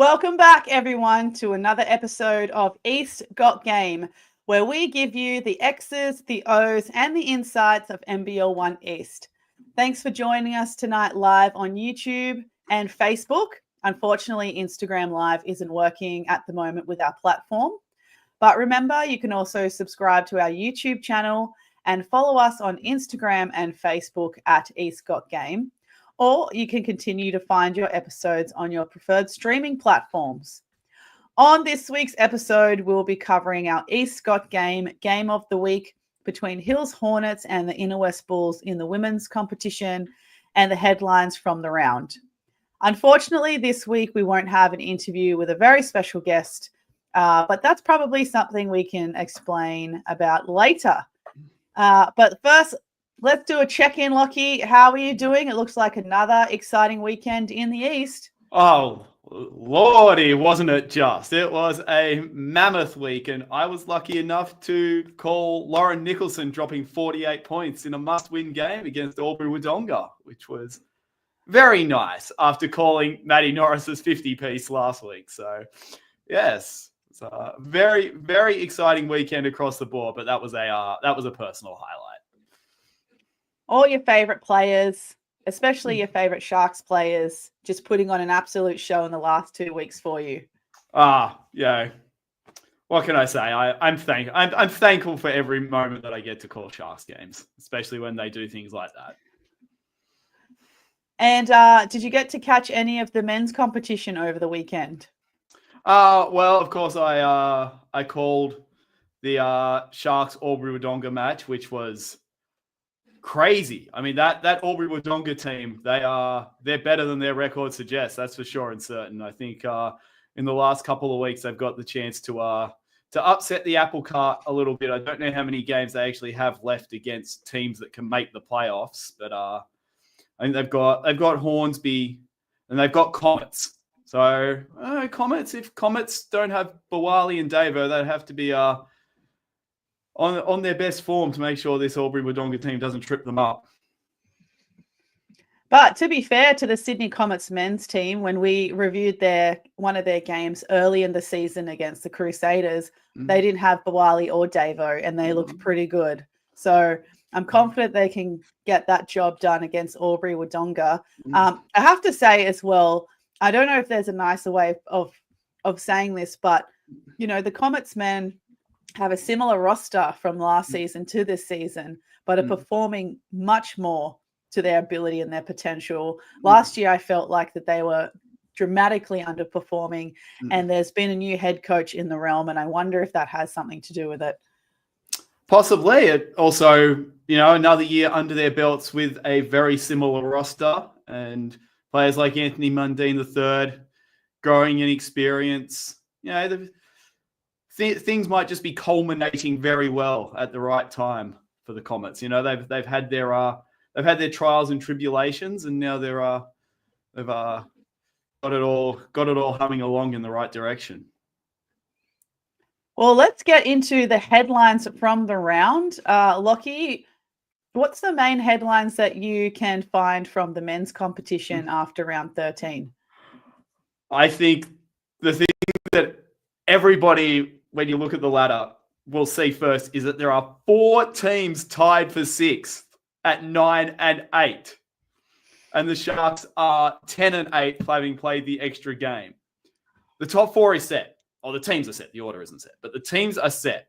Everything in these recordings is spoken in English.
Welcome back, everyone, to another episode of East Got Game, where we give you the X's, the O's, and the insights of NBL 1 East. Thanks for joining us tonight live on YouTube and Facebook. Unfortunately, Instagram Live isn't working at the moment with our platform. But remember, you can also subscribe to our YouTube channel and follow us on Instagram and Facebook at East Got Game. Or you can continue to find your episodes on your preferred streaming platforms. On this week's episode, we'll be covering our East Got Game of the week between Hills Hornets and the Inner West Bulls in the women's competition and the headlines from the round. Unfortunately, this week we won't have an interview with a very special guest, but that's probably something we can explain about later. But first, let's do a check-in, Lockie. How are you doing? It looks like another exciting weekend in the East. Oh, Lordy, wasn't it just? It was a mammoth week, and I was lucky enough to call Lauren Nicholson dropping 48 points in a must-win game against Albury-Wodonga, which was very nice after calling Maddie Norris's 50-piece last week. So, yes, it's a very, very exciting weekend across the board, but that was a personal highlight. All your favorite players, especially your favorite Sharks players, just putting on an absolute show in the last 2 weeks for you. Yeah. What can I say? I'm thankful for every moment that I get to call Sharks games, especially when they do things like that. And did you get to catch any of the men's competition over the weekend? Well, of course, I called the Sharks Albury-Wodonga match, which was crazy. I mean, that Albury-Wodonga team, they're better than their record suggests. That's for sure and certain. I think in the last couple of weeks they've got the chance to upset the apple cart a little bit. I don't know how many games they actually have left against teams that can make the playoffs, but I think they've got Hornsby and they've got Comets. So Comets, if Comets don't have Bawali and Davo, they'd have to be on their best form to make sure this Albury-Wodonga team doesn't trip them up. But to be fair to the Sydney Comets men's team, when we reviewed one of their games early in the season against the Crusaders, they didn't have Bawali or Davo, and they looked pretty good. So I'm confident they can get that job done against Albury-Wodonga. I have to say as well, I don't know if there's a nicer way of saying this, but the Comets men have a similar roster from last season to this season, but are performing much more to their ability and their potential. Last year, I felt like that they were dramatically underperforming, and there's been a new head coach in the realm, and I wonder if that has something to do with it. Possibly. It also, another year under their belts with a very similar roster, and players like Anthony Mundine III growing in experience. Things might just be culminating very well at the right time for the Comets. They've had their trials and tribulations, and now they've got it all humming along in the right direction. Well, let's get into the headlines from the round. Lockie, what's the main headlines that you can find from the men's competition after round 13? I think the thing that everybody, when you look at the ladder, will see first is that there are 4 teams tied for 6th at 9 and 8. And the Sharks are 10 and 8, having played the extra game. The top 4 is set. The teams are set. The order isn't set, but the teams are set.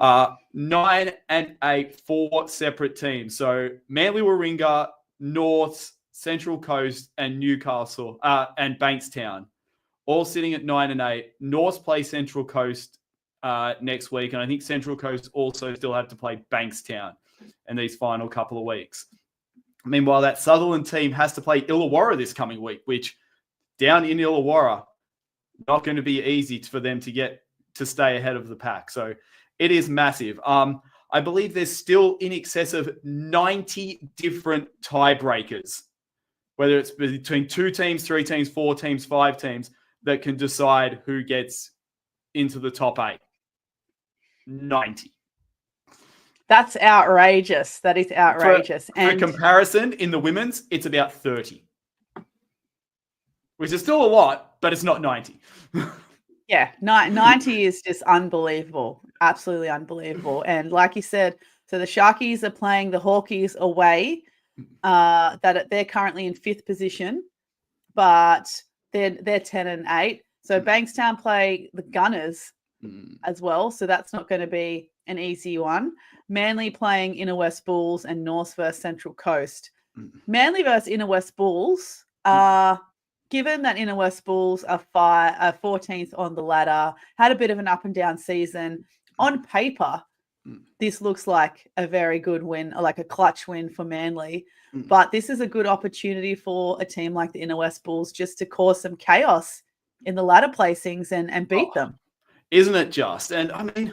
9 and 8, 4 separate teams. So Manly Warringah, North, Central Coast, and Newcastle, and Bankstown, all sitting at 9 and 8. North play Central Coast next week, and I think Central Coast also still have to play Bankstown in these final couple of weeks. Meanwhile, that Sutherland team has to play Illawarra this coming week, which down in Illawarra, not going to be easy for them to stay ahead of the pack. So it is massive. I believe there's still in excess of 90 different tiebreakers, whether it's between 2 teams, 3 teams, 4 teams, 5 teams, that can decide who gets into the top 8. 90. That's outrageous. That is outrageous. For comparison, in the women's, it's about 30. which is still a lot, but it's not 90. Yeah, 90 is just unbelievable. Absolutely unbelievable. And like you said, so the Sharkies are playing the Hawkies away. They're currently in 5th position, but they're 10 and 8. So Bankstown play the Gunners as well. So that's not going to be an easy one. Manly playing Inner West Bulls and North versus Central Coast. Manly versus Inner West Bulls. Given that Inner West Bulls are 14th on the ladder, had a bit of an up and down season, on paper, this looks like a very good win, like a clutch win for Manly. But this is a good opportunity for a team like the Inner West Bulls just to cause some chaos in the ladder placings and beat them. Isn't it just? And I mean,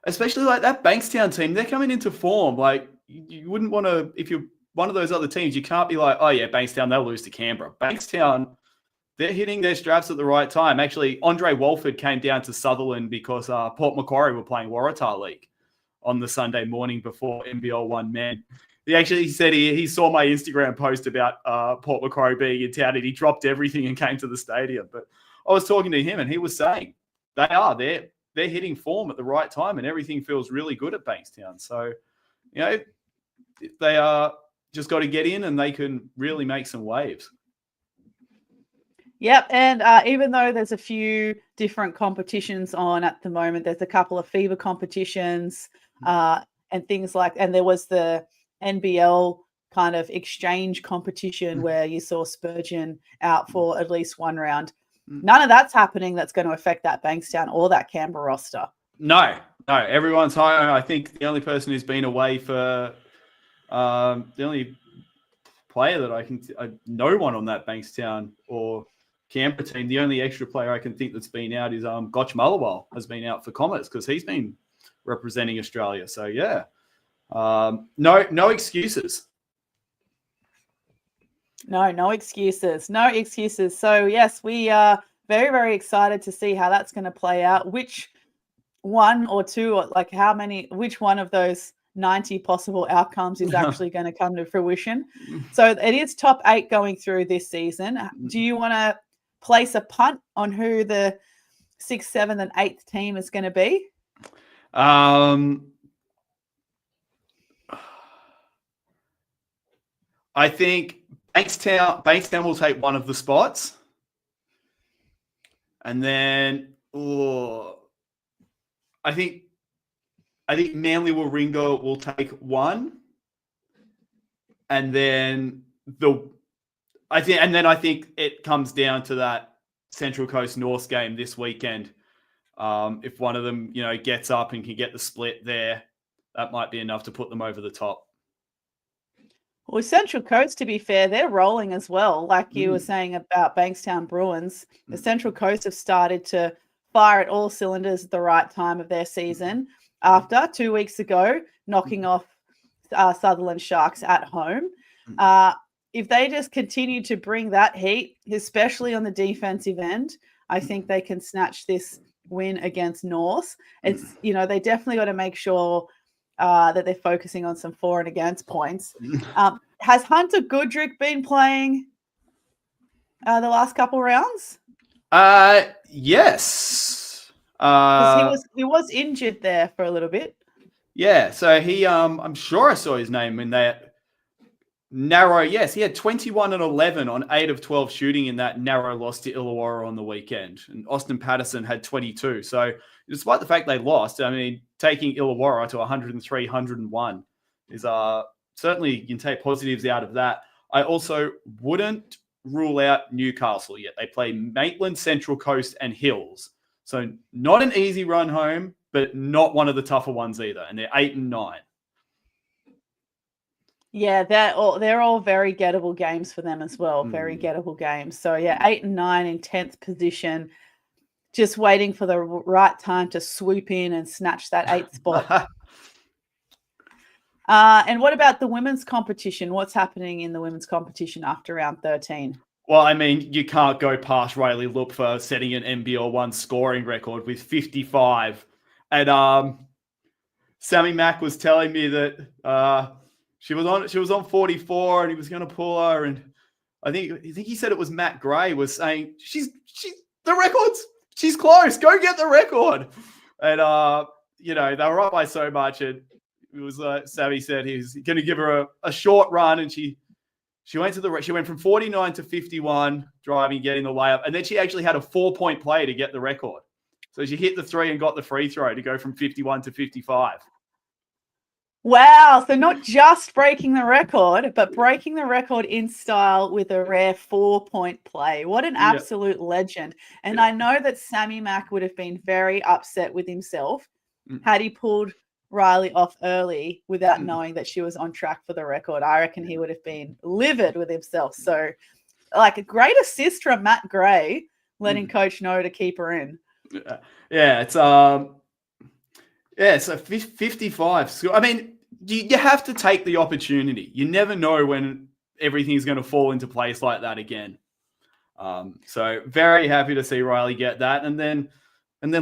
especially like that Bankstown team, they're coming into form. Like you wouldn't want to, if you're one of those other teams, you can't be like, oh yeah, Bankstown, they'll lose to Canberra. Bankstown, they're hitting their straps at the right time. Actually, Andre Walford came down to Sutherland because Port Macquarie were playing Waratah League on the Sunday morning before NBL 1 men. He said he saw my Instagram post about Port Macquarie being in town and he dropped everything and came to the stadium. But I was talking to him and he was saying they're hitting form at the right time and everything feels really good at Bankstown. So, they are just got to get in and they can really make some waves. Yep, and even though there's a few different competitions on at the moment, there's a couple of FIBA competitions and things like, and there was the NBL kind of exchange competition where you saw Spurgeon out for at least one round. None of that's happening that's going to affect that Bankstown or that Canberra roster. No, everyone's high. I think the only person who's been away for the only player that no one on that Bankstown or Canberra team, the only extra player I can think that's been out is Gotch Mullawal has been out for Comets because he's been representing Australia. So yeah, no excuses. No excuses. No excuses. So yes, we are very, very excited to see how that's going to play out. Which one or two, or like which one of those 90 possible outcomes is actually going to come to fruition. So it is top 8 going through this season. Do you want to place a punt on who the 6th, 7th, and 8th team is going to be? I think Bankstown will take one of the spots. And then I think Manly Warringah will take one. And then I think it comes down to that Central Coast North game this weekend. If one of them, gets up and can get the split there, that might be enough to put them over the top. Well, Central Coast, to be fair, they're rolling as well. Like you were saying about Bankstown Bruins, the Central Coast have started to fire at all cylinders at the right time of their season after 2 weeks ago, knocking off Sutherland Sharks at home. If they just continue to bring that heat, especially on the defensive end, I think they can snatch this win against North. It's, they definitely got to make sure that they're focusing on some for and against points. Has Hunter Goodrick been playing the last couple rounds? Yes. He was injured there for a little bit. Yeah, so he I'm sure I saw his name in that narrow. Yes, he had 21 and 11 on 8 of 12 shooting in that narrow loss to Illawarra on the weekend. And Austin Patterson had 22. So despite the fact they lost, I mean, taking Illawarra to 103, 101 is certainly you can take positives out of that. I also wouldn't rule out Newcastle yet. They play Maitland, Central Coast, and Hills. So not an easy run home, but not one of the tougher ones either. And they're 8 and 9. Yeah, they're all very gettable games for them as well. Very gettable games. So yeah, 8 and 9 in 10th position, just waiting for the right time to swoop in and snatch that 8th spot. And what about the women's competition? What's happening in the women's competition after round 13? Well, I mean, you can't go past Riley Look for setting an NBL 1 scoring record with 55. And Sammy Mack was telling me that she was on 44 and he was going to pull her. And I think he said it was Matt Gray was saying she's the records. She's close. Go get the record. And they were up by so much, and it was Savvy said he was going to give her a short run, and she went she went from 49 to 51 driving, getting the layup, and then she actually had a 4-point play to get the record. So she hit the 3 and got the free throw to go from 51 to 55. Wow. So not just breaking the record, but breaking the record in style with a rare 4-point play. What an absolute legend. And I know that Sammy Mack would have been very upset with himself had he pulled Riley off early without knowing that she was on track for the record. I reckon he would have been livid with himself. So like a great assist from Matt Gray, letting coach know to keep her in. Yeah, it's so 55. I mean, you have to take the opportunity. You never know when everything's going to fall into place like that again. So very happy to see Riley get that. And then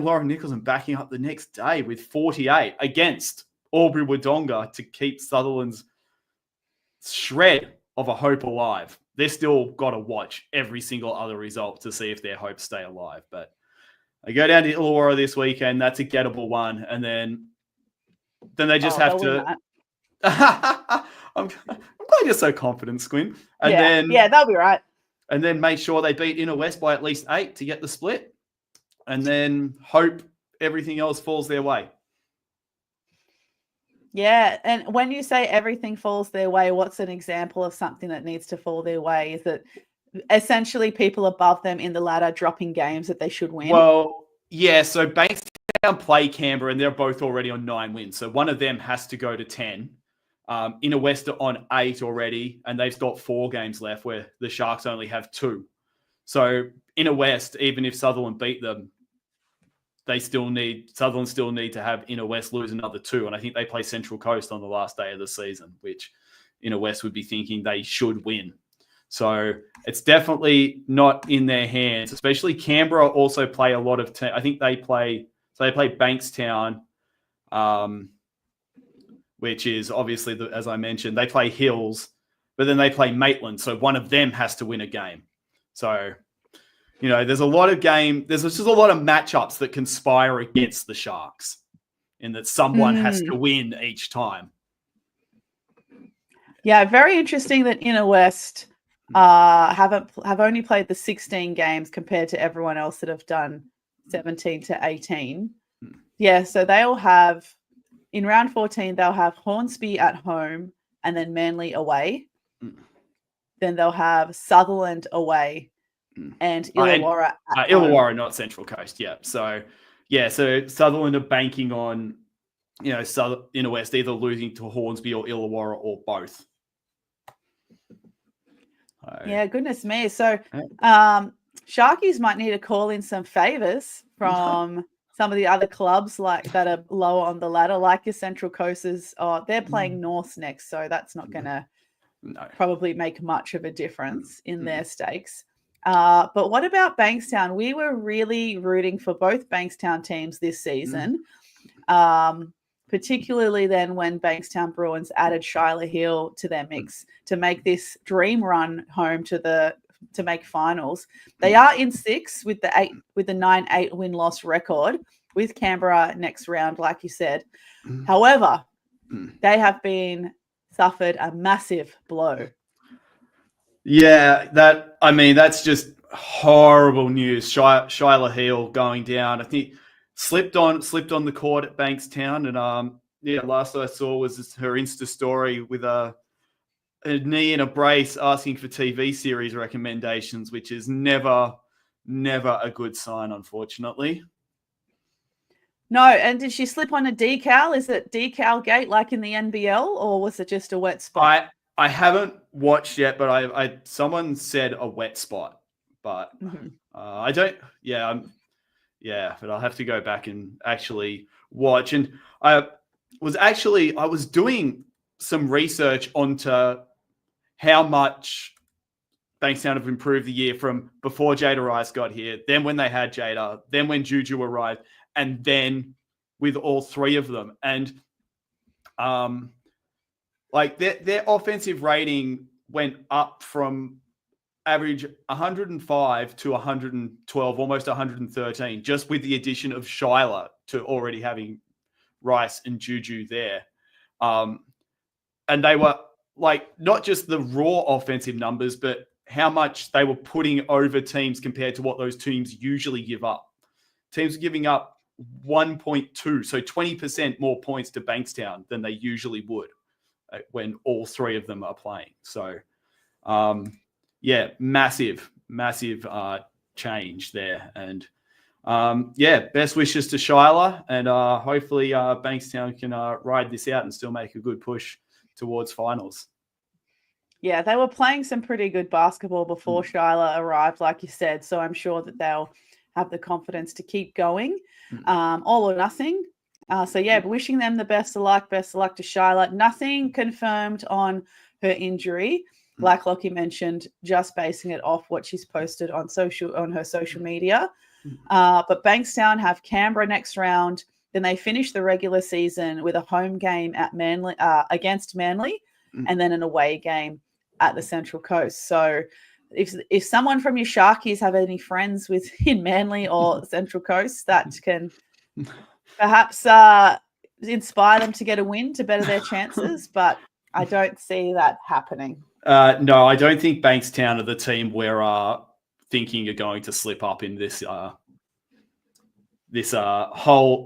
Lauren Nicholson backing up the next day with 48 against Aubrey Wodonga to keep Sutherland's shred of a hope alive. They're still got to watch every single other result to see if their hopes stay alive. But I go down to Illawarra this weekend. That's a gettable one. And then they just have to. I'm glad you're so confident, Squin. And then they'll be right. And then make sure they beat Inner West by at least 8 to get the split. And then hope everything else falls their way. Yeah. And when you say everything falls their way, what's an example of something that needs to fall their way? Is it essentially people above them in the ladder dropping games that they should win? Well, yeah. So Bankstown play Canberra, and they're both already on 9 wins. So one of them has to go to 10. Inner West are on 8 already, and they've got 4 games left where the Sharks only have 2. So Inner West, even if Sutherland beat them, Sutherland still need to have Inner West lose another 2. And I think they play Central Coast on the last day of the season, which Inner West would be thinking they should win. So it's definitely not in their hands, especially Canberra also play a lot of I think they play Bankstown, which is obviously, as I mentioned, they play Hills, but then they play Maitland. So one of them has to win a game. So, there's a lot of there's just a lot of matchups that conspire against the Sharks in that someone has to win each time. Yeah, very interesting that Inner West have only played the 16 games compared to everyone else that have done 17 to 18. Yeah, so they'll have, in round 14, they'll have Hornsby at home and then Manly away. Then they'll have Sutherland away and Illawarra at home. Illawarra, not Central Coast, yeah. So Sutherland are banking on, Inner West either losing to Hornsby or Illawarra or both. Yeah, goodness me. So Sharkies might need to call in some favours from some of the other clubs like that are lower on the ladder, like your Central Coasters. They're playing North next, so that's not going to probably make much of a difference in their stakes. But what about Bankstown? We were really rooting for both Bankstown teams this season, particularly then when Bankstown Bruins added Shyla Hill to their mix to make this dream run home to make finals. They are in 6 with the 9-8 win-loss record with Canberra next round, like you said. However, they have suffered a massive blow. Yeah, that's just horrible news. Shyla Hill going down. I think slipped on the court at Bankstown, and last I saw was her Insta story with a knee in a brace asking for TV series recommendations, which is never a good sign, unfortunately. No, and did she slip on a decal? Is it decal gate like in the NBL, or was it just a wet spot? I haven't watched yet, but someone said a wet spot, but I don't. But I'll have to go back and actually watch. And I was doing some research onto how much Bankstown have improved the year from before Jada Rice got here, then when they had Jada, then when Juju arrived, and then with all 3 of them. And their offensive rating went up from average 105 to 112, almost 113, just with the addition of Shyla to already having Rice and Juju there. And they were like not just the raw offensive numbers, but how much they were putting over teams compared to what those teams usually give up. Teams are giving up 1.2, so 20% more points to Bankstown than they usually would when all three of them are playing. So, massive change there. And best wishes to Shyla, and hopefully Bankstown can ride this out and still make a good push towards finals. Yeah, they were playing some pretty good basketball before Shyla arrived, like you said. So I'm sure that they'll have the confidence to keep going, all or nothing. Wishing them the best of luck. Best of luck to Shyla. Nothing confirmed on her injury. Like Lockie mentioned, just basing it off what she's posted on her social media. But Bankstown have Canberra next round. Then they finish the regular season with a home game at Manly against Manly, and then an away game at the Central Coast. So if someone from your Sharkies have any friends in Manly or Central Coast that can perhaps inspire them to get a win to better their chances, but I don't see that happening. No, I don't think Bankstown are the team we're thinking are going to slip up in this whole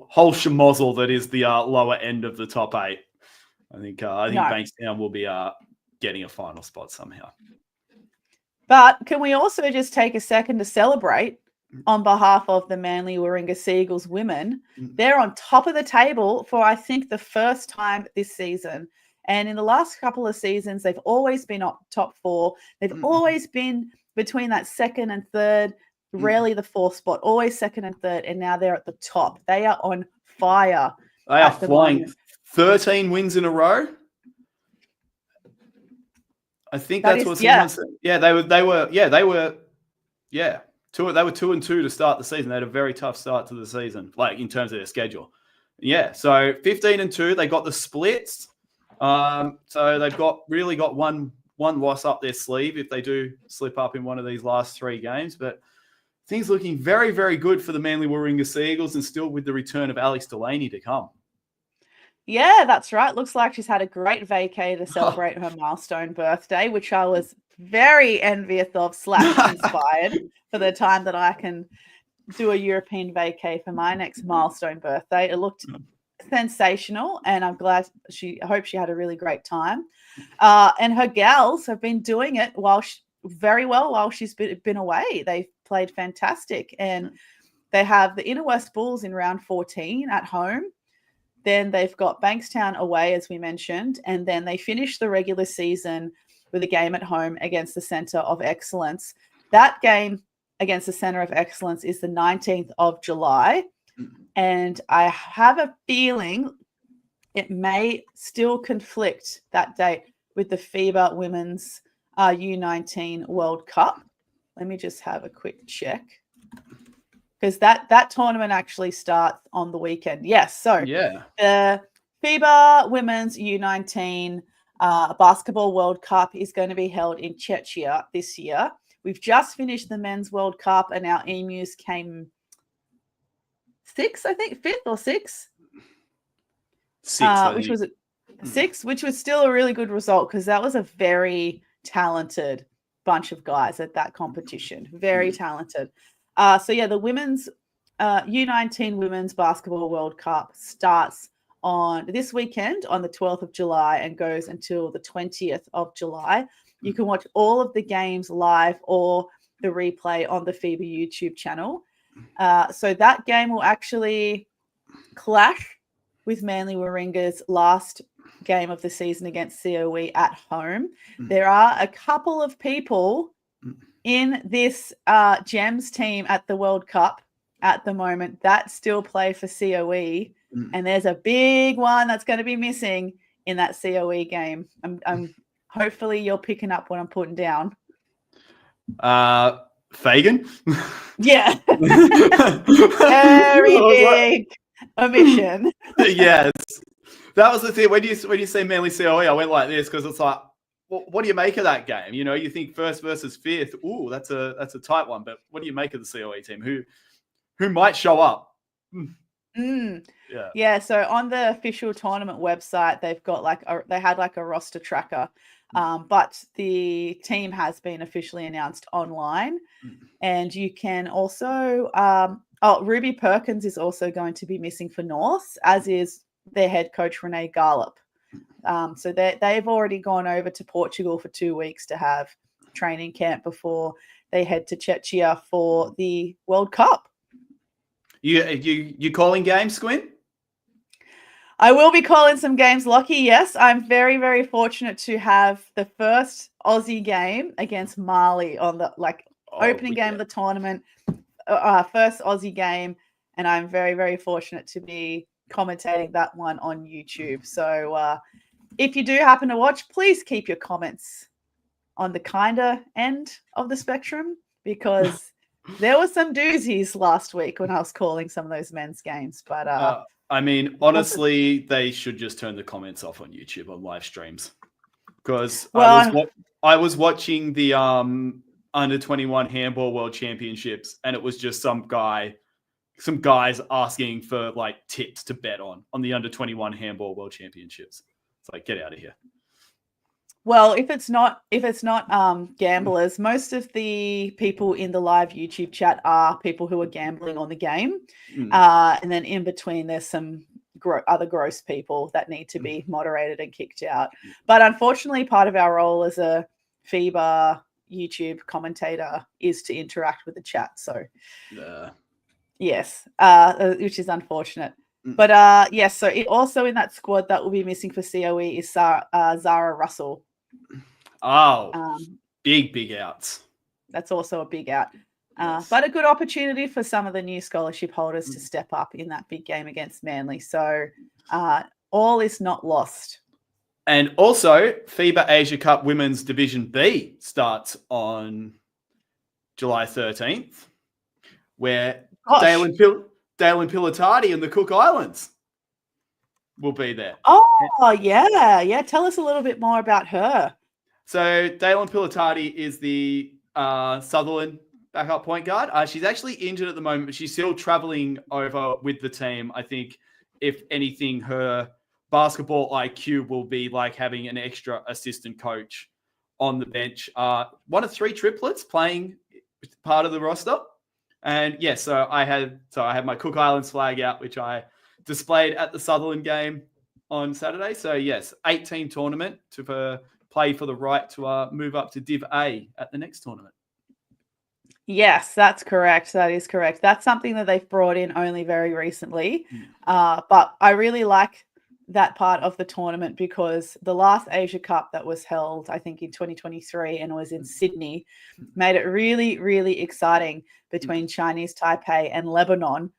schmozzle that is the lower end of the top 8. I think Bankstown will be getting a final spot somehow. But can we also just take a second to celebrate on behalf of the Manly Warringah Seagulls women? They're on top of the table for, I think, the first time this season. And in the last couple of seasons, they've always been up top 4. They've always been between that second and third, rarely the 4th spot, always second and third. And now they're at the top. They are on fire. They are flying. 13 wins in a row. I think that's what someone said. Yeah, they were 2-2 to start the season. They had a very tough start to the season, like in terms of their schedule. Yeah, so 15-2, they got the splits. So they've got one loss up their sleeve if they do slip up in one of these last 3 games. But things looking very, very good for the Manly Warringah Seagulls, and still with the return of Alex Delaney to come. Yeah, that's right. Looks like she's had a great vacay to celebrate her milestone birthday, which I was very envious of / inspired for the time that I can do a European vacay for my next milestone birthday. It looked sensational, and I'm glad I hope she had a really great time. And her gals have been doing it very well while she's been away. They've played fantastic, and they have the Inner West Bulls in round 14 at home. Then they've got Bankstown away, as we mentioned, and then they finish the regular season with a game at home against the Centre of Excellence. That game against the Centre of Excellence is the 19th of July, and I have a feeling it may still conflict that date with the FIBA Women's U19 World Cup. Let me just have a quick check, because that tournament actually starts on the weekend. Yes, so the FIBA Women's U19 Basketball World Cup is going to be held in Czechia this year. We've just finished the Men's World Cup, and our Emus came 6th, I think, 5th or 6th. 6th, which was 6th, which was still a really good result, because that was a very talented bunch of guys at that competition. Very talented. The women's U19 Women's Basketball World Cup starts on this weekend on the 12th of July and goes until the 20th of July. You can watch all of the games live or the replay on the FIBA YouTube channel. So that game will actually clash with Manly Warringah's last game of the season against COE at home. There are a couple of people in this Gems team at the World Cup at the moment that still play for COE, and there's a big one that's going to be missing in that COE game. I'm hopefully you're picking up what I'm putting down. Fagan? Yeah. Very big omission. Yes. That was the thing. When you say Manly COE, I went like this, because it's like, what do you make of that game? You know, you think first versus fifth. Ooh, that's a tight one. But what do you make of the COE team? Who might show up? Yeah. Yeah. So on the official tournament website, they've got they had a roster tracker, but the team has been officially announced online, and you can also Ruby Perkins is also going to be missing for North, as is their head coach Renee Garlop. So they've already gone over to Portugal for 2 weeks to have training camp before they head to Czechia for the World Cup. You calling games, Squint? I will be calling some games, Lockie. Yes, I'm very, very fortunate to have the first Aussie game against Mali on the opening game of the tournament. First Aussie game, and I'm very, very fortunate to be commentating that one on YouTube. So if you do happen to watch, please keep your comments on the kinder end of the spectrum, because there were some doozies last week when I was calling some of those men's games. But I mean, honestly, they should just turn the comments off on YouTube on live streams, because I was watching the under 21 handball world championships, and it was just some guys asking for tips to bet on the under 21 handball world championships. It's like, get out of here. Well, if it's not gamblers, most of the people in the live YouTube chat are people who are gambling on the game. And then in between, there's some other gross people that need to be moderated and kicked out. But unfortunately, part of our role as a FIBA YouTube commentator is to interact with the chat. So yes, which is unfortunate. But yes, so also in that squad that will be missing for COE is Zara Russell. Oh, big outs. That's also a big out. Yes. But a good opportunity for some of the new scholarship holders to step up in that big game against Manly. So all is not lost. And also, FIBA Asia Cup Women's Division B starts on July 13th, where Dalen Pilatati and the Cook Islands will be there. Oh, yeah. Tell us a little bit more about her. So Dalen Pilatati is the Sutherland backup point guard. She's actually injured at the moment, but she's still traveling over with the team. I think, if anything, her basketball IQ will be like having an extra assistant coach on the bench. One of 3 triplets playing part of the roster. And yes, so I had my Cook Islands flag out, which I displayed at the Sutherland game on Saturday. So yes, 8-team tournament to play for the right to move up to Div A at the next tournament. Yes, that's correct. That is correct. That's something that they've brought in only very recently. But I really like that part of the tournament, because the last Asia Cup that was held, I think in 2023, and it was in Sydney, made it really, really exciting between Chinese Taipei and Lebanon,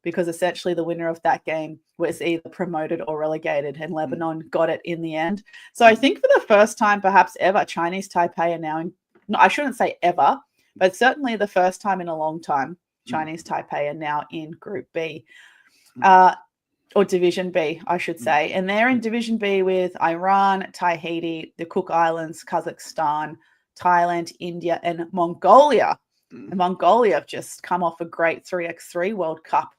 because essentially the winner of that game was either promoted or relegated, and Lebanon got it in the end. So I think for the first time, perhaps ever, Chinese Taipei are now I shouldn't say ever, but certainly the first time in a long time, Chinese Taipei are now in Group B. Or Division B, I should say. And they're in Division B with Iran, Tahiti, the Cook Islands, Kazakhstan, Thailand, India, and Mongolia. And Mongolia have just come off a great 3x3 World Cup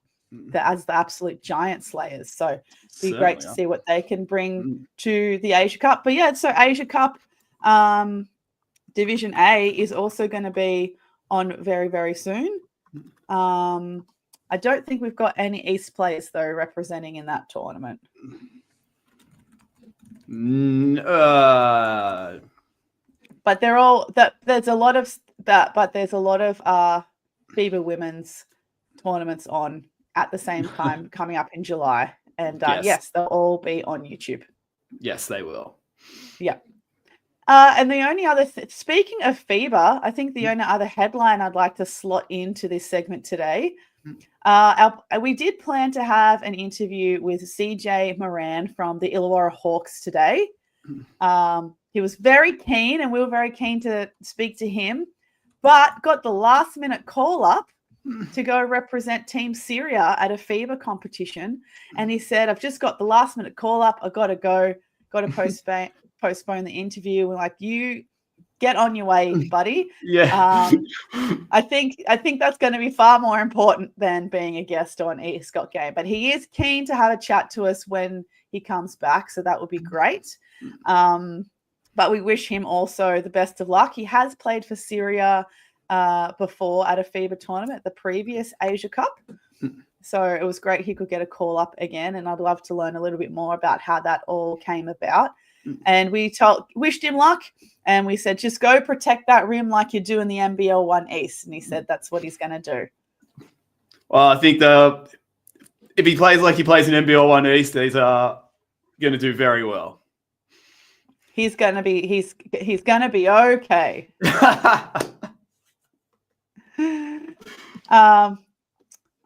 as the absolute giant slayers. So it'd be great to see what they can bring to the Asia Cup. But yeah, so Asia Cup Division A is also going to be on very, very soon. I don't think we've got any East players, though, representing in that tournament. But they're all that. There's a lot of that, but there's a lot of FIBA women's tournaments on at the same time coming up in July, and yes, they'll all be on YouTube. Yes, they will. Yeah. And the only other speaking of FIBA, I think the only other headline I'd like to slot into this segment today. We did plan to have an interview with CJ Moran from the Illawarra Hawks today. He was very keen, and we were very keen to speak to him, but got the last minute call up to go represent Team Syria at a FIBA competition. And he said, I've just got the last minute call up. I've got to go, got to postpone the interview. We're like, you get on your way, buddy. Yeah. I think that's going to be far more important than being a guest on East Got Game. But he is keen to have a chat to us when he comes back, so that would be great. But we wish him also the best of luck. He has played for Syria before at a FIBA tournament, the previous Asia Cup. So it was great he could get a call up again, and I'd love to learn a little bit more about how that all came about. And we wished him luck, and we said, just go protect that rim like you do in the NBL 1 East. And he said that's what he's going to do. Well, I think if he plays like he plays in NBL 1 East, he's going to do very well. He's going to be okay.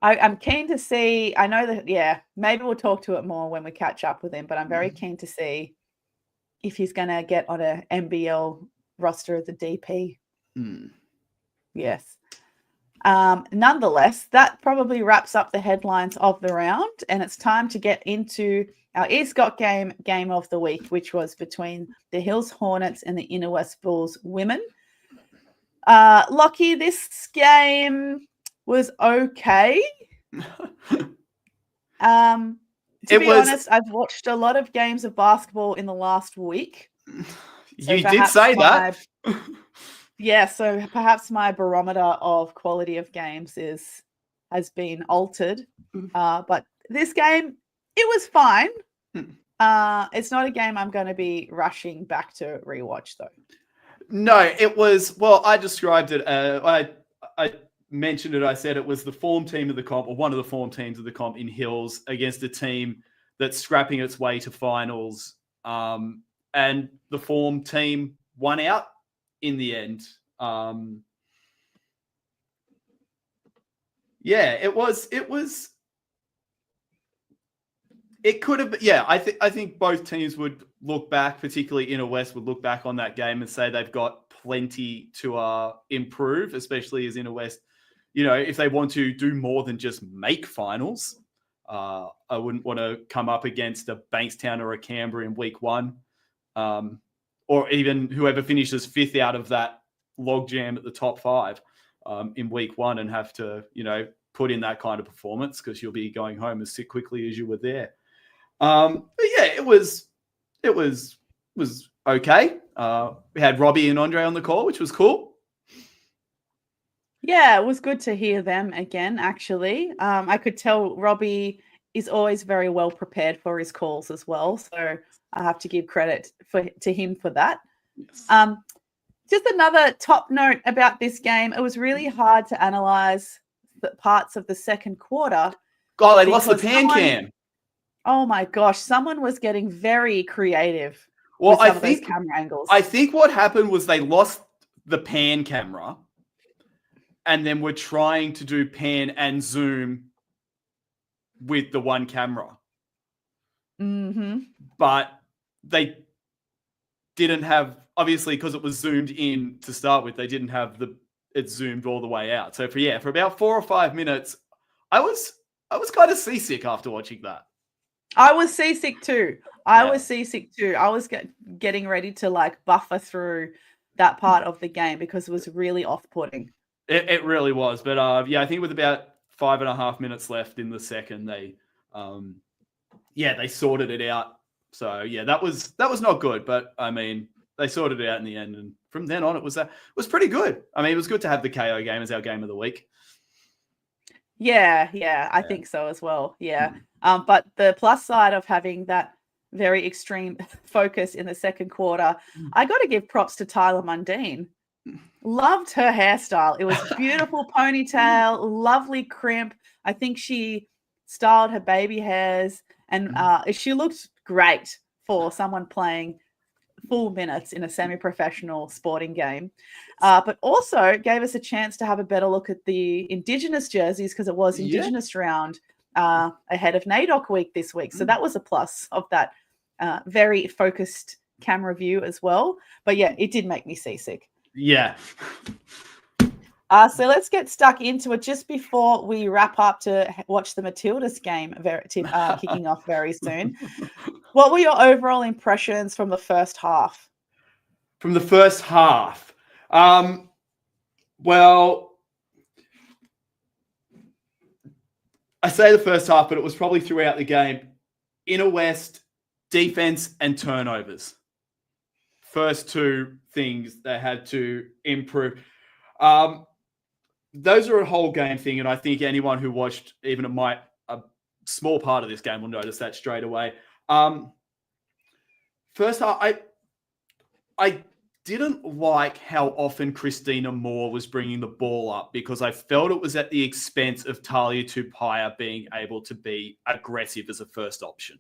I'm keen to see. I know that, maybe we'll talk to it more when we catch up with him, but I'm very keen to see if he's going to get on a NBL roster as a DP. Yes. Nonetheless, that probably wraps up the headlines of the round, and it's time to get into our East Got game of the week, which was between the Hills Hornets and the Inner West Bulls women. Lockie, this game was okay. To be honest, I've watched a lot of games of basketball in the last week. You did say that. Yeah, so perhaps my barometer of quality of games has been altered. But this game, it was fine. It's not a game I'm going to be rushing back to rewatch, though. No, it was, well, I described it, I mentioned it, I said it was the form team of the comp, or one of the form teams of the comp in Hills against a team that's scrapping its way to finals. And the form team won out in the end. It could have, I think both teams would look back, particularly Inner West would look back on that game and say they've got plenty to improve, especially as Inner West, if they want to do more than just make finals. I wouldn't want to come up against a Bankstown or a Canberra in week 1, or even whoever finishes 5th out of that logjam at the top 5 in week 1 and have to, put in that kind of performance because you'll be going home as quickly as you were there. But yeah, it was okay. We had Robbie and Andre on the call, which was cool. Yeah, it was good to hear them again, actually. I could tell Robbie is always very well prepared for his calls as well. So I have to give credit to him for that. Yes. Just another top note about this game. It was really hard to analyze the parts of the second quarter. God, they lost the pan cam. Oh my gosh, someone was getting very creative with some of those camera angles. I think what happened was they lost the pan camera and then were trying to do pan and zoom with the one camera. Mm-hmm. But they didn't have, obviously, because it was zoomed in to start with, they didn't have it zoomed all the way out. So for about 4 or 5 minutes, I was kind of seasick after watching that. I was seasick too. I was getting ready to buffer through that part of the game because it was really off-putting. It really was. But I think with about 5.5 minutes left in the second, they sorted it out. So that was not good. But I mean, they sorted it out in the end, and from then on, it was pretty good. I mean, it was good to have the KO game as our game of the week. Yeah, I think so as well. Yeah. But the plus side of having that very extreme focus in the second quarter, I got to give props to Tyler Mundine. Loved her hairstyle. It was beautiful ponytail, lovely crimp. I think she styled her baby hairs, and she looked great for someone playing full minutes in a semi-professional sporting game. But also gave us a chance to have a better look at the Indigenous jerseys because it was Indigenous round ahead of NAIDOC week this week. So that was a plus of that very focused camera view as well. But yeah, it did make me seasick. Yeah. So let's get stuck into it just before we wrap up to watch the Matildas game kicking off very soon. What were your overall impressions from the first half? From the first half, well, I say the first half, but it was probably throughout the game. Inner West, defense and turnovers. First two things they had to improve. Those are a whole game thing, and I think anyone who watched even a small part of this game will notice that straight away. First half, I didn't like how often Christina Moore was bringing the ball up because I felt it was at the expense of Talia Tupaia being able to be aggressive as a first option.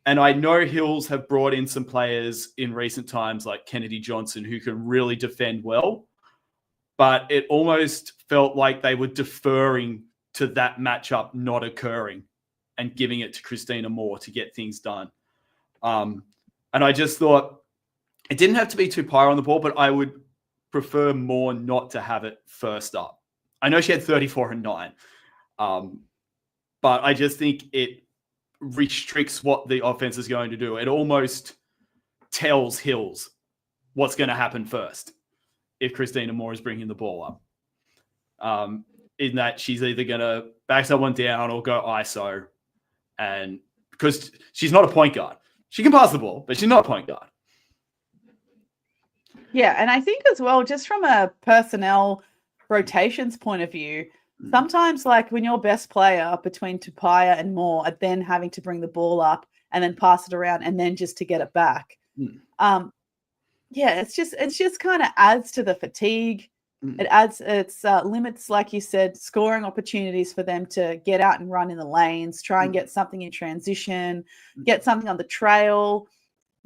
And I know Hills have brought in some players in recent times like Kennedy Johnson who can really defend well, but it almost felt like they were deferring to that matchup not occurring and giving it to Christina Moore to get things done. And I just thought it didn't have to be Tupaia on the ball, but I would prefer Moore not to have it first up. I know she had 34 and 9, but I just think it restricts what the offense is going to do. It almost tells Hills what's going to happen first if Christina Moore is bringing the ball up. In that she's either going to back someone down or go ISO. And because she's not a point guard. She can pass the ball, but she's not a point guard. Yeah, and I think as well, just from a personnel rotations point of view, sometimes like when your best player between Tupaia and Moore are then having to bring the ball up and then pass it around and then just to get it back. Yeah, it's just kind of adds to the fatigue. It limits, like you said, scoring opportunities for them to get out and run in the lanes, try and get something in transition, get something on the trail,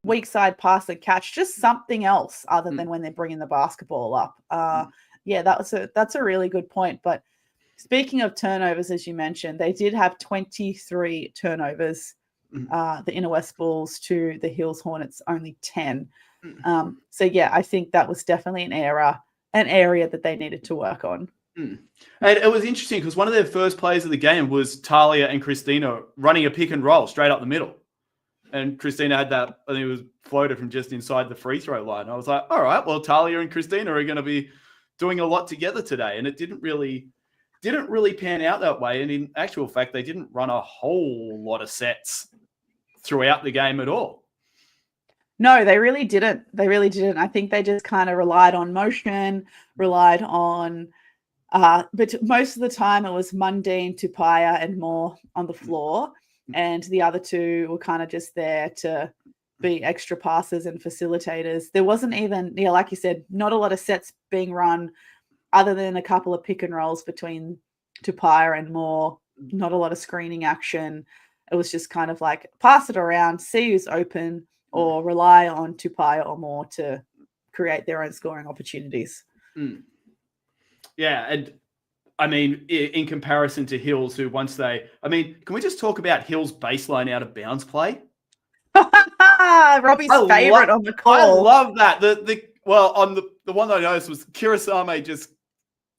weak side pass and catch, just something else other than when they're bringing the basketball up. Yeah, that's a really good point. But speaking of turnovers, as you mentioned, they did have 23 turnovers, the Inner West Bulls to the Hills Hornets only 10. So yeah, I think that was definitely an area that they needed to work on. And it was interesting because one of their first plays of the game was Talia and Christina running a pick and roll straight up the middle. And Christina had that, I think it was floated from just inside the free throw line. I was like, all right, well, Talia and Christina are going to be doing a lot together today. And it didn't really pan out that way. And in actual fact, they didn't run a whole lot of sets throughout the game at all. No, they really didn't. I think they just kind of relied on motion, relied on, but most of the time it was Mundine, Tupaia, and Moore on the floor. And the other two were kind of just there to be extra passers and facilitators. There wasn't even, like you said, not a lot of sets being run other than a couple of pick and rolls between Tupaia and Moore. Not a lot of screening action. It was just kind of like pass it around, see who's open, or rely on Tupaia or Moore to create their own scoring opportunities. Yeah, and I mean, in comparison to Hills, who can we just talk about Hills' baseline out of bounds play? Robbie's favorite on the call. I love that. On the one that I noticed was Kirasame just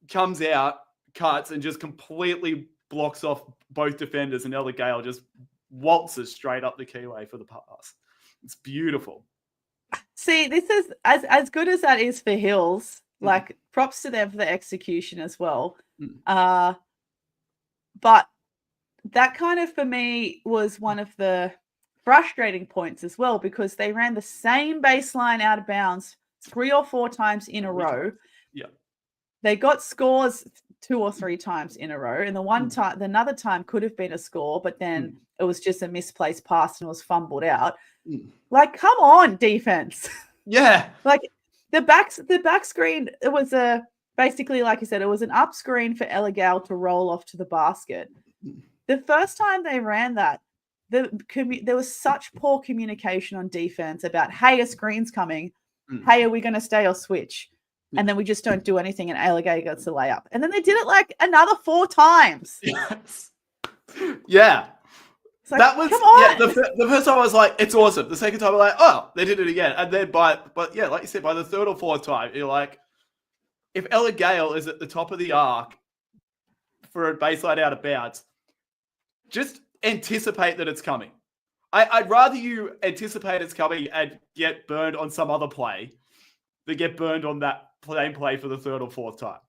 comes out, cuts, and just completely blocks off both defenders, and Ella Gale just waltzes straight up the keyway for the pass. It's beautiful. See, this is as good as that is for Hills. Like, props to them for the execution as well. But that kind of, for me, was one of the frustrating points as well, because they ran the same baseline out of bounds 3 or 4 times in a row. Yeah. They got scores 2 or 3 times in a row. And another time could have been a score, but then it was just a misplaced pass and it was fumbled out. Like, come on, defense. Yeah. Like, the back screen, it was basically, like you said, it was an up screen for Ella Gale to roll off to the basket. The first time they ran that, there was such poor communication on defense about, hey, a screen's coming. Hey, are we going to stay or switch? And then we just don't do anything, and Ella Gale gets the layup. And then they did it like another 4 times. Yes. Yeah. Like, that was, come on. Yeah, the first time I was like, it's awesome. The second time I was like, oh, they did it again. And then but yeah, like you said, by the 3rd or 4th time, you're like, if Ella Gale is at the top of the arc for a baseline out of bounds, just anticipate that it's coming. I'd rather you anticipate it's coming and get burned on some other play than get burned on that same play for the third or fourth time.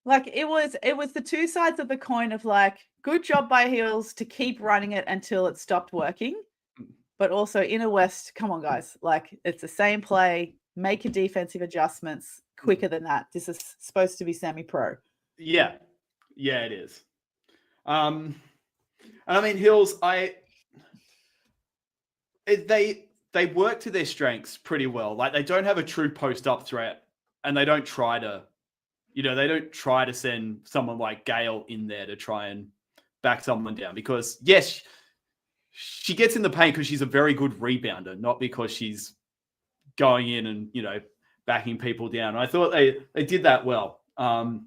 Like it was the two sides of the coin of like, good job by Hills to keep running it until it stopped working. But also Inner West, come on, guys. Like, it's the same play. Make your defensive adjustments quicker than that. This is supposed to be semi-pro. Yeah. Yeah, it is. And I mean, Hills, they work to their strengths pretty well. Like, they don't have a true post-up threat, and they don't try to, they don't try to send someone like Gale in there to try and back someone down. Because, yes, she gets in the paint because she's a very good rebounder, not because she's going in and, backing people down. And I thought they did that well. And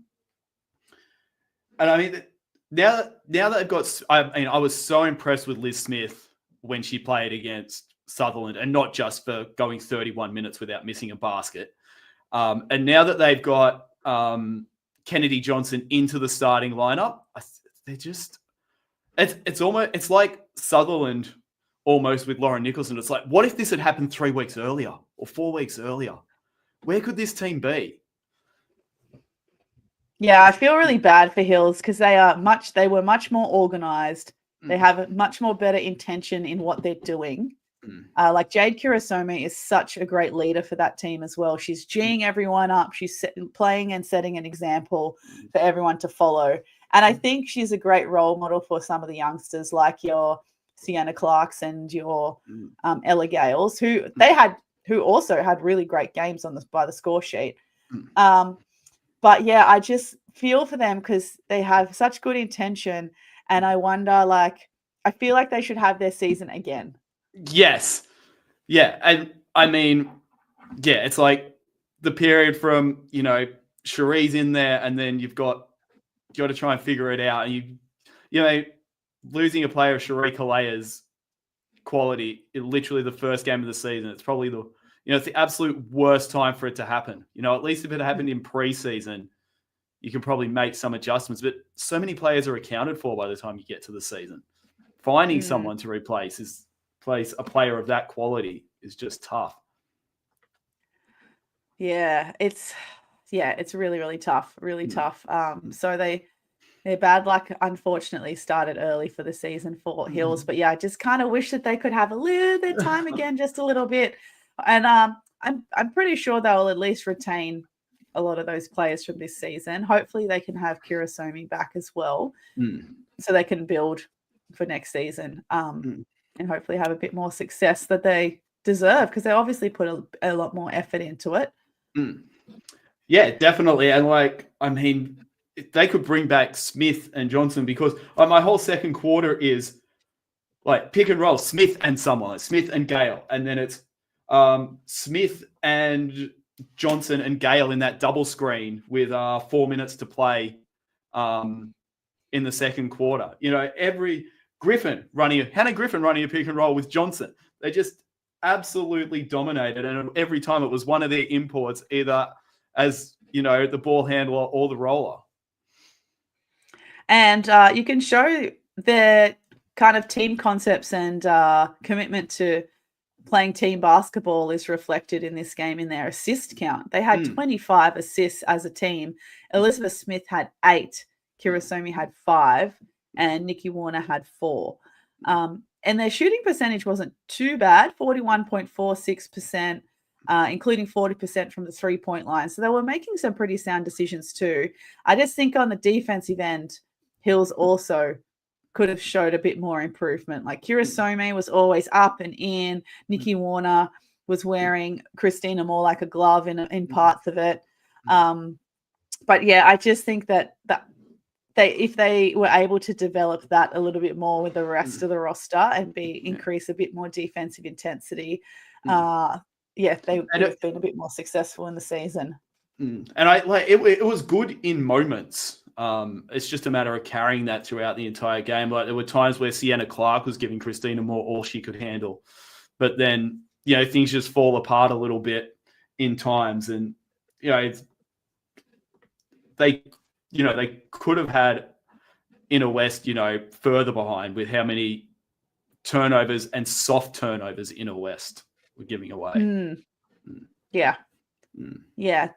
I mean, now that they've got, I was so impressed with Liz Smith when she played against Sutherland, and not just for going 31 minutes without missing a basket. And now that they've got Kennedy Johnson into the starting lineup, they're just, it's like Sutherland almost with Lauren Nicholson. It's like, what if this had happened 3 weeks earlier or 4 weeks earlier? Where could this team be? Yeah, I feel really bad for Hills because they were much more organized. They have a much more better intention in what they're doing. Like Jade Kurosome is such a great leader for that team as well. She's geeing everyone up. She's playing and setting an example for everyone to follow. And I think she's a great role model for some of the youngsters like your Sienna Clarks and your Ella Gales, who also had really great games by the score sheet. But yeah, I just feel for them because they have such good intention. And I wonder, I feel like they should have their season again. Yes. Yeah. And I mean, yeah, it's like the period from, Cherie's in there, and then you've got to try and figure it out. And losing a player of Cherie Kalea's quality in literally the first game of the season, it's probably it's the absolute worst time for it to happen. At least if it happened in preseason, you can probably make some adjustments. But so many players are accounted for by the time you get to the season. Finding someone to replace a player of that quality is just tough. Yeah, it's really, really tough, really tough. So their bad luck, unfortunately, started early for the season for Hills. But yeah, I just kind of wish that they could have a little bit of time again, just a little bit. And I'm pretty sure they'll at least retain a lot of those players from this season. Hopefully they can have Kurosome back as well, so they can build for next season and hopefully have a bit more success that they deserve, because they obviously put a lot more effort into it. Yeah, definitely. And if they could bring back Smith and Johnson, because my whole second quarter is like pick and roll, Smith and someone, like Smith and Gale. And then it's Smith and Johnson and Gale in that double screen with 4 minutes to play in the second quarter. Hannah Griffin running a pick and roll with Johnson. They just absolutely dominated. And every time it was one of their imports, either as, the ball handler or the roller. And you can show their kind of team concepts and commitment to playing team basketball is reflected in this game in their assist count. They had 25 assists as a team. Elizabeth Smith had 8, Kurosome had 5, and Nikki Warner had 4. And their shooting percentage wasn't too bad, 41.46%, including 40% from the three-point line. So they were making some pretty sound decisions too. I just think on the defensive end, Hills also could have showed a bit more improvement. Like Kurosome was always up and in. Nikki Warner was wearing Christina more like a glove in parts of it. But yeah, I just think that if they were able to develop that a little bit more with the rest of the roster and increase a bit more defensive intensity, they would have been a bit more successful in the season. And it was good in moments. It's just a matter of carrying that throughout the entire game. Like there were times where Sienna Clark was giving Christina Moore all she could handle, but then things just fall apart a little bit in times, and they could have had Inner West further behind with how many turnovers and soft turnovers in a West we're giving away. Yeah. Mm. Yeah.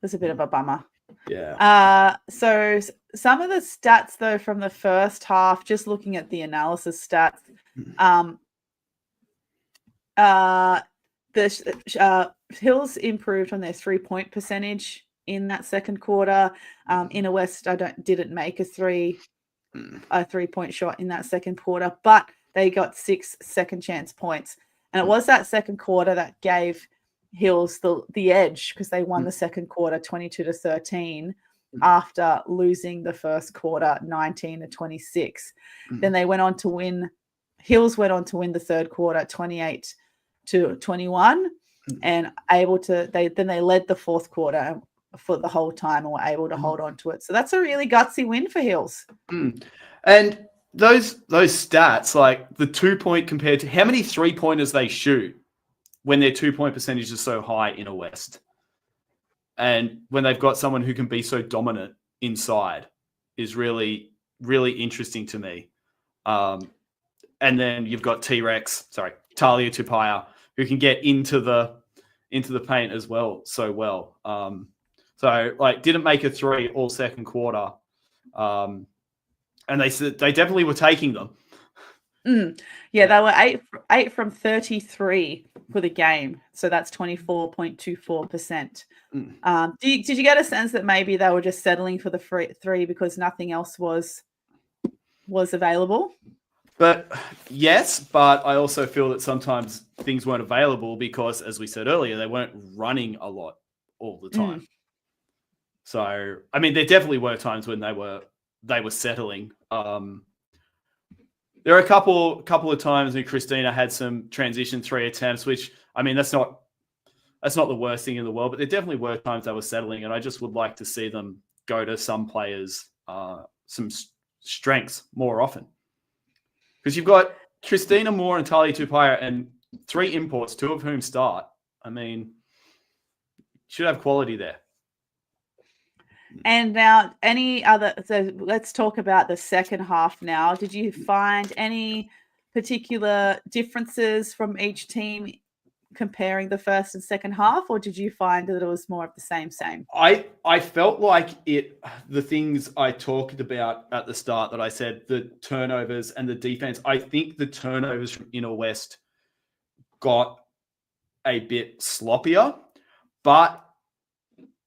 That's a bit of a bummer. Yeah. So some of the stats though from the first half, just looking at the analysis stats, the Hills improved on their 3-point percentage in that second quarter. Inner West didn't make a 3-point shot in that second quarter, but they got 6 second chance points. And it was that second quarter that gave Hills the edge, because they won the second quarter 22-13 after losing the first quarter 19-26. Then they went on to win. Hills went on to win the third quarter 28-21, and they led the fourth quarter for the whole time and were able to hold on to it. So that's a really gutsy win for Hills. And those stats, like the 2-point compared to how many 3-pointers they shoot when their 2-point percentage is so high in a West, and when they've got someone who can be so dominant inside, is really, really interesting to me. And then you've got Talia Tupaia, who can get into the paint as well so well. So like didn't make a 3 all second quarter. And they definitely were taking them. Yeah, they were 8 from 33 for the game. So that's 24.24%. Did you get a sense that maybe they were just settling for the 3 because nothing else was available? But yes, but I also feel that sometimes things weren't available because, as we said earlier, they weren't running a lot all the time. So, I mean, there definitely were times when they were settling. There are a couple of times when Christina had some transition 3 attempts, which, I mean, that's not the worst thing in the world, but there definitely were times they were settling, and I just would like to see them go to some players, some strengths more often. Because you've got Christina Moore and Talia Tupaia and 3 imports, 2 of whom start. I mean, should have quality there. And now so let's talk about the second half now. Did you find any particular differences from each team comparing the first and second half, or did you find that it was more of the same? I felt like the things I talked about at the start that I said, the turnovers and the defense, I think the turnovers from Inner West got a bit sloppier, but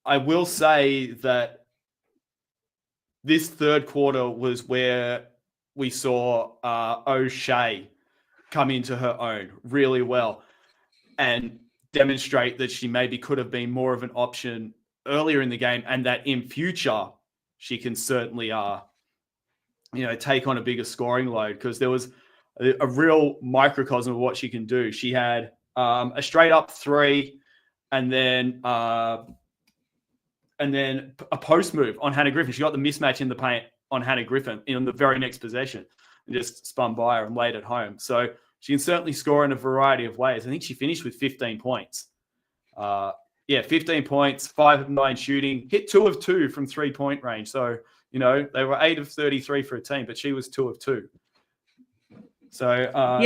I will say that this third quarter was where we saw O'Shea come into her own really well and demonstrate that she maybe could have been more of an option earlier in the game, and that in future she can certainly take on a bigger scoring load, because there was a real microcosm of what she can do. She had a straight up 3 and then a post move on Hannah Griffin. She got the mismatch in the paint on Hannah Griffin in the very next possession and just spun by her and laid it home. So she can certainly score in a variety of ways. I think she finished with 15 points. 15 points, 5 of 9 shooting, hit 2 of 2 from 3-point range. So, they were 8 of 33 for a team, but she was 2 of 2. So,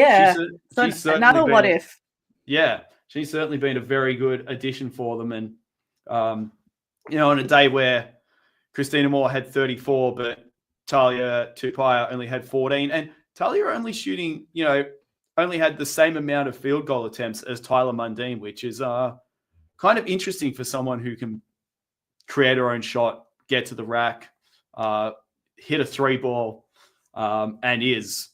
she's another what if. Yeah, she's certainly been a very good addition for them. And, on a day where Christina Moore had 34, but Talia Tupaia only had 14, and Talia only had the same amount of field goal attempts as Tyler Mundine, which is kind of interesting for someone who can create her own shot, get to the rack, hit a 3 ball, and is,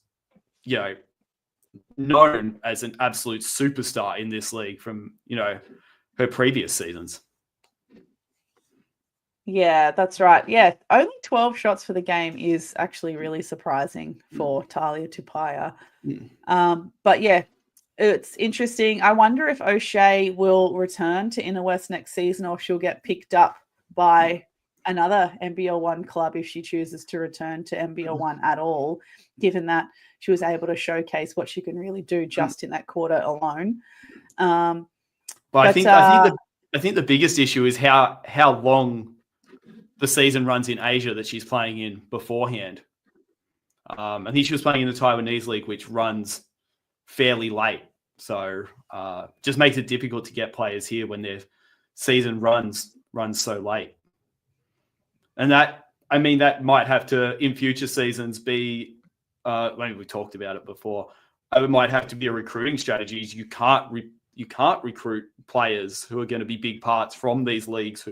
known as an absolute superstar in this league from, her previous seasons. Yeah, that's right. Yeah, only 12 shots for the game is actually really surprising for Talia Tupaia. But yeah, it's interesting. I wonder if O'Shea will return to Inner West next season, or if she'll get picked up by another NBL 1 club if she chooses to return to NBL 1 at all, given that she was able to showcase what she can really do just in that quarter alone. But I think the biggest issue is how long the season runs in Asia that she's playing in beforehand. I think she was playing in the Taiwanese league, which runs fairly late. So just makes it difficult to get players here when their season runs so late. And that might have to, in future seasons, be, maybe we talked about it before, it might have to be a recruiting strategy. You can't recruit players who are going to be big parts from these leagues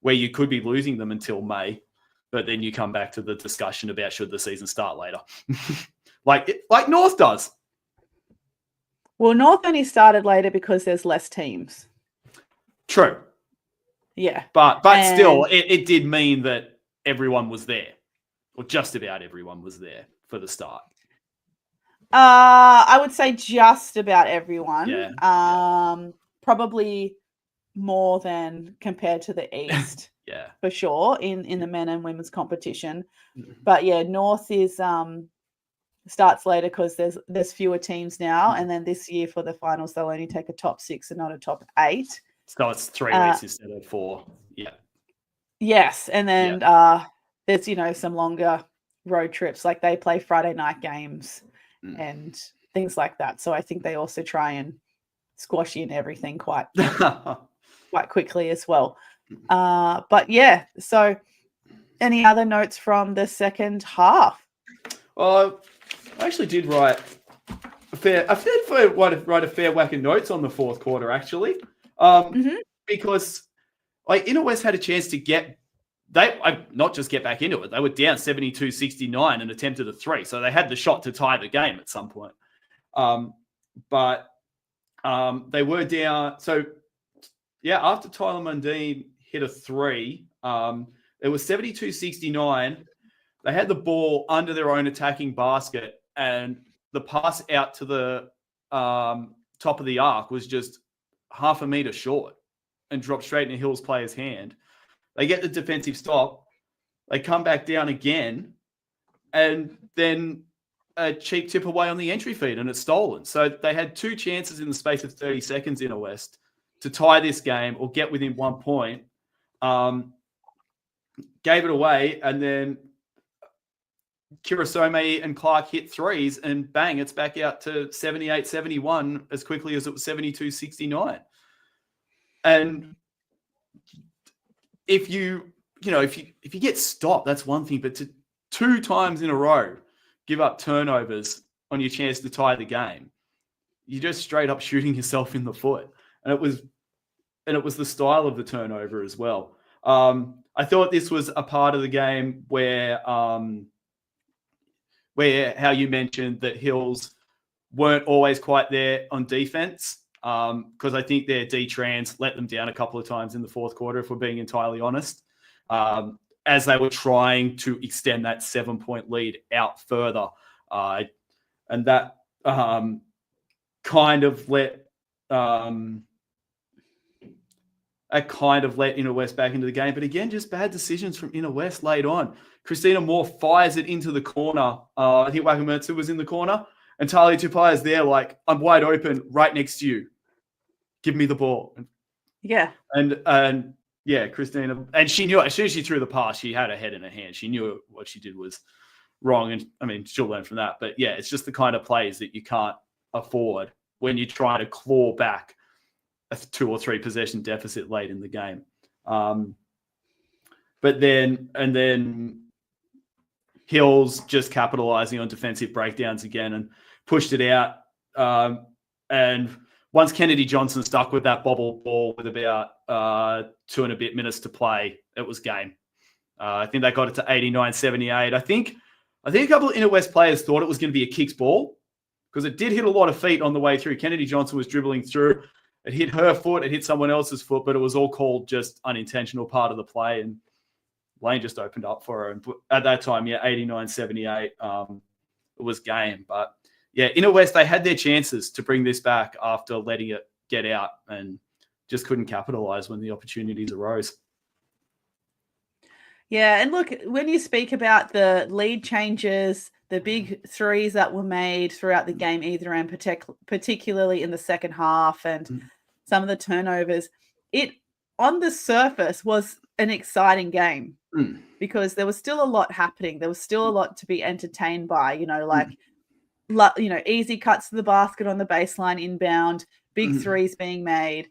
where you could be losing them until May. But then you come back to the discussion about should the season start later. like North does. Well, North only started later because there's less teams. True. Yeah. But still, it did mean that everyone was there. Or just about everyone was there for the start. I would say just about everyone. Yeah. Probably more than compared to the East. Yeah. For sure, in the men and women's competition. But yeah, North is starts later because there's fewer teams now, and then this year for the finals they'll only take a top 6 and not a top 8. So it's 3 weeks instead of 4. Yeah. Yes, and then there's some longer road trips, like they play Friday night games and things like that. So I think they also try and squash in everything quite quickly as well. But yeah, so any other notes from the second half? Well, I actually did write a fair whack of notes on the fourth quarter, actually. Because Inner West had a chance to not just get back into it. They were down 72-69 and attempted a 3. So they had the shot to tie the game at some point. But they were down. So, yeah, after Tyler Mundine hit a 3, it was 72-69. They had the ball under their own attacking basket, and the pass out to the top of the arc was just half a meter short and dropped straight in a Hills player's hand. They get the defensive stop. They come back down again, and then a cheap tip away on the entry feed, and it's stolen. So they had 2 chances in the space of 30 seconds in a West to tie this game or get within 1 point. Gave it away, and then Kirasome and Clark hit 3s, and bang, it's back out to 78-71 as quickly as it was 72-69. And if you get stopped, that's one thing, but to 2 times in a row give up turnovers on your chance to tie the game, you're just straight up shooting yourself in the foot. And it was the style of the turnover as well. I thought this was a part of the game where how you mentioned that Hills weren't always quite there on defense, because I think their D-Trans let them down a couple of times in the fourth quarter, if we're being entirely honest, as they were trying to extend that 7-point lead out further. And that kind of let Inner West back into the game. But again, just bad decisions from Inner West late on. Christina Moore fires it into the corner. I think Wakamertsu was in the corner. And Talia Tupai's there like, I'm wide open right next to you. Give me the ball. Yeah. And yeah, Christina. And she knew, as soon as she threw the pass, she had her head in her hand. She knew what she did was wrong. And I mean, she'll learn from that. But yeah, it's just the kind of plays that you can't afford when you're trying to claw back a 2 or 3 possession deficit late in the game. But then Hills just capitalizing on defensive breakdowns again and pushed it out. And once Kennedy Johnson stuck with that bobble ball with about 2 and a bit minutes to play, it was game. I think they got it to 89-78. I think a couple of Inner West players thought it was going to be a kicks ball because it did hit a lot of feet on the way through. Kennedy Johnson was dribbling through. It hit her foot, it hit someone else's foot, but it was all called just unintentional part of the play. And Lane just opened up for her. And at that time, 89-78, it was game. But yeah, Inner West, they had their chances to bring this back after letting it get out and just couldn't capitalize when the opportunities arose. Yeah, and look, when you speak about the lead changes, the big 3s that were made throughout the game, either and particularly in the second half, and some of the turnovers, it on the surface was an exciting game because there was still a lot happening. There was still a lot to be entertained by, easy cuts to the basket on the baseline inbound, big threes being made.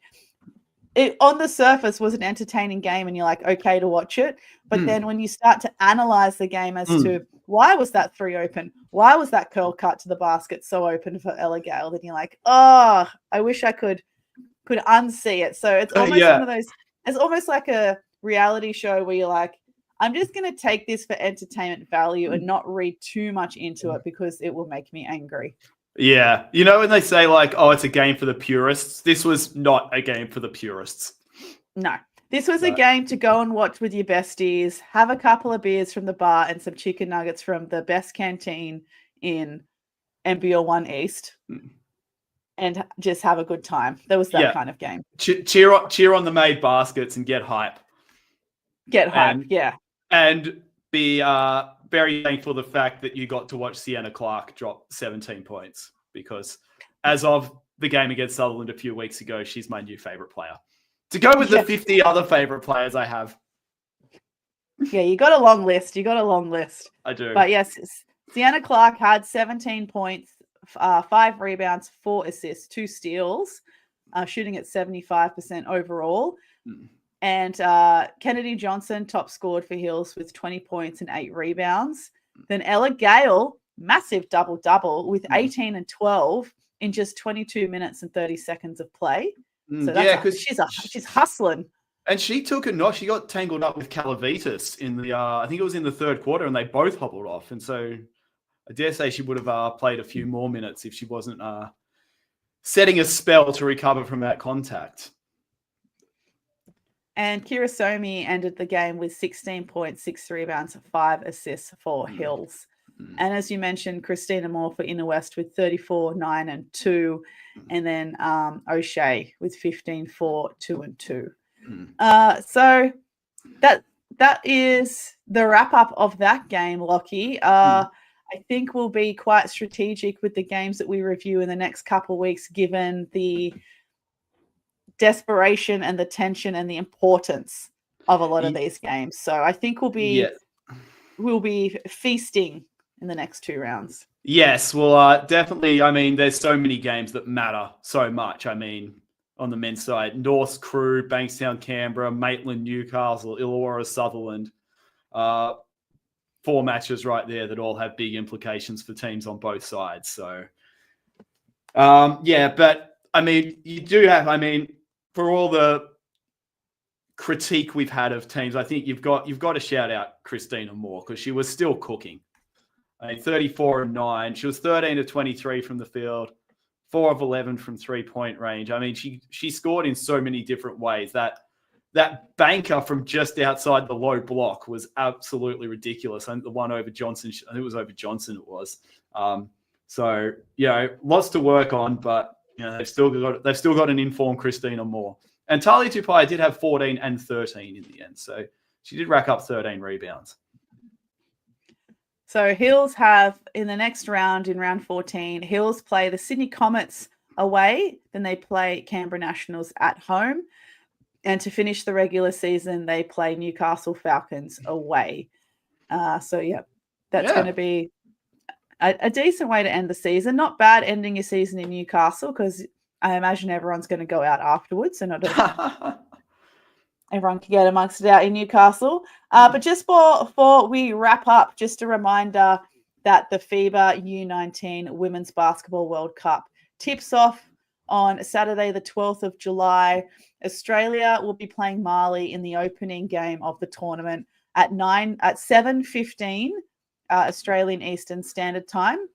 It on the surface was an entertaining game and you're like, okay to watch it. But then when you start to analyze the game as to why was that three open? Why was that curl cut to the basket so open for Ella Gale? Then you're like, oh, I wish I could unsee it. So it's almost one of those, it's almost like a reality show where you're like, I'm just going to take this for entertainment value and not read too much into it because it will make me angry. Yeah. You know, when they say like, oh, it's a game for the purists, this was not a game for the purists. No, this was a game to go and watch with your besties, have a couple of beers from the bar and some chicken nuggets from the best canteen in NBL 1 East and just have a good time. There was that kind of game. Cheer on the made baskets and get hype. And be very thankful for the fact that you got to watch Sienna Clark drop 17 points because as of the game against Sutherland a few weeks ago, she's my new favorite player. To go with the 50 other favorite players I have. Yeah, you got a long list. I do. But yes, Sienna Clark had 17 points, 5 rebounds, 4 assists, 2 steals, shooting at 75% overall. And Kennedy Johnson top scored for Hills with 20 points and 8 rebounds. Then Ella Gale, massive double-double with 18 and 12 in just 22 minutes and 30 seconds of play. So that's she's hustling. And she took a knock. She got tangled up with Calavitas in the, I think it was in the third quarter, and they both hobbled off. And so I dare say she would have played a few more minutes if she wasn't setting a spell to recover from that contact. And Kira Somi ended the game with 16 points, 6 rebounds, 5 assists for Hills. And as you mentioned, Christina Moore for Inner West with 34, 9 and 2. And then O'Shea with 15, 4, 2 and 2. So that is the wrap-up of that game, Lockie. I think we'll be quite strategic with the games that we review in the next couple of weeks, given the desperation and the tension and the importance of a lot of these games. So I think we'll be feasting in the next 2 rounds. Yes, well, definitely. I mean, there's so many games that matter so much. I mean, on the men's side, North's Crew, Bankstown, Canberra, Maitland, Newcastle, Illawarra, Sutherland. 4 matches right there that all have big implications for teams on both sides. So, but I mean, you do have, for all the critique we've had of teams, I think you've got to shout out Christina Moore because she was still cooking. 34 and 9. She was 13 to 23 from the field, 4 of 11 from 3-point range. I mean, she scored in so many different ways. That banker from just outside the low block was absolutely ridiculous. I think the one over Johnson, I think it was over Johnson. It was. So lots to work on, but they've still got an informed Christina Moore. And Talia Tupai did have 14 and 13 in the end, so she did rack up 13 rebounds. So Hills have, in the next round, in round 14, Hills play the Sydney Comets away, then they play Canberra Nationals at home. And to finish the regular season, they play Newcastle Falcons away. That's going to be a decent way to end the season. Not bad ending your season in Newcastle because I imagine everyone's going to go out afterwards. And everyone can get amongst it out in Newcastle. But just before we wrap up, just a reminder that the FIBA U19 Women's Basketball World Cup tips off on Saturday, the 12th of July. Australia will be playing Mali in the opening game of the tournament at 7:15 Australian Eastern Standard Time.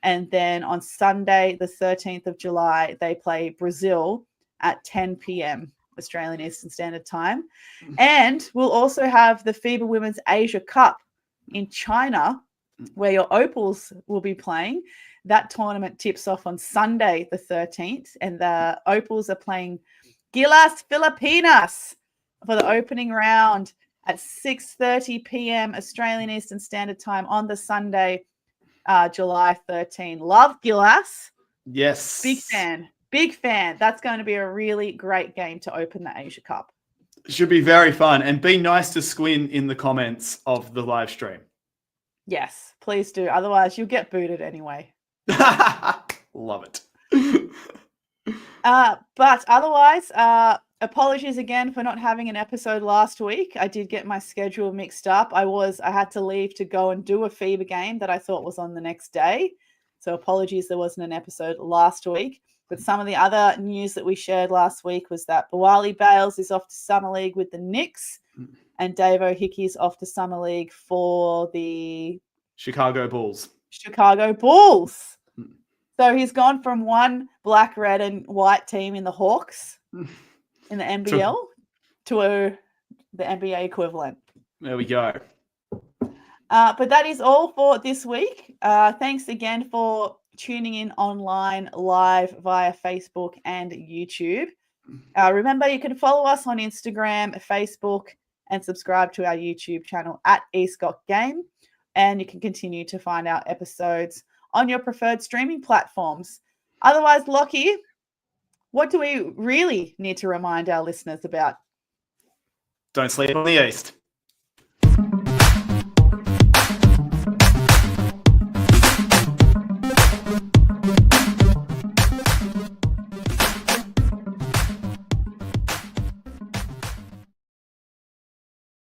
And then on Sunday, the 13th of July, they play Brazil at 10 p.m. Australian Eastern Standard Time. And we'll also have the FIBA Women's Asia Cup in China, where your Opals will be playing. That tournament tips off on Sunday, the 13th, and the Opals are playing Gilas Filipinas for the opening round at 6:30 p.m. Australian Eastern Standard Time on the Sunday, July 13. Love Gilas. Yes. Big fan. That's going to be a really great game to open the Asia Cup. Should be very fun. And be nice to Squin in the comments of the live stream. Yes, please do. Otherwise, you'll get booted anyway. Love it. But otherwise, apologies again for not having an episode last week. I did get my schedule mixed up. I had to leave to go and do a FIBA game that I thought was on the next day. So apologies there wasn't an episode last week. But some of the other news that we shared last week was that Bawali Bales is off to Summer League with the Knicks, and Dave O'Hickey is off to Summer League for the Chicago Bulls. So he's gone from one black, red, and white team in the Hawks in the NBL to the NBA equivalent. There we go. But that is all for this week. Thanks again for tuning in online live via Facebook and YouTube. Remember, you can follow us on Instagram, Facebook, and subscribe to our YouTube channel at eScottGame. And you can continue to find our episodes on your preferred streaming platforms. Otherwise, Lockie, what do we really need to remind our listeners about? Don't sleep on the East.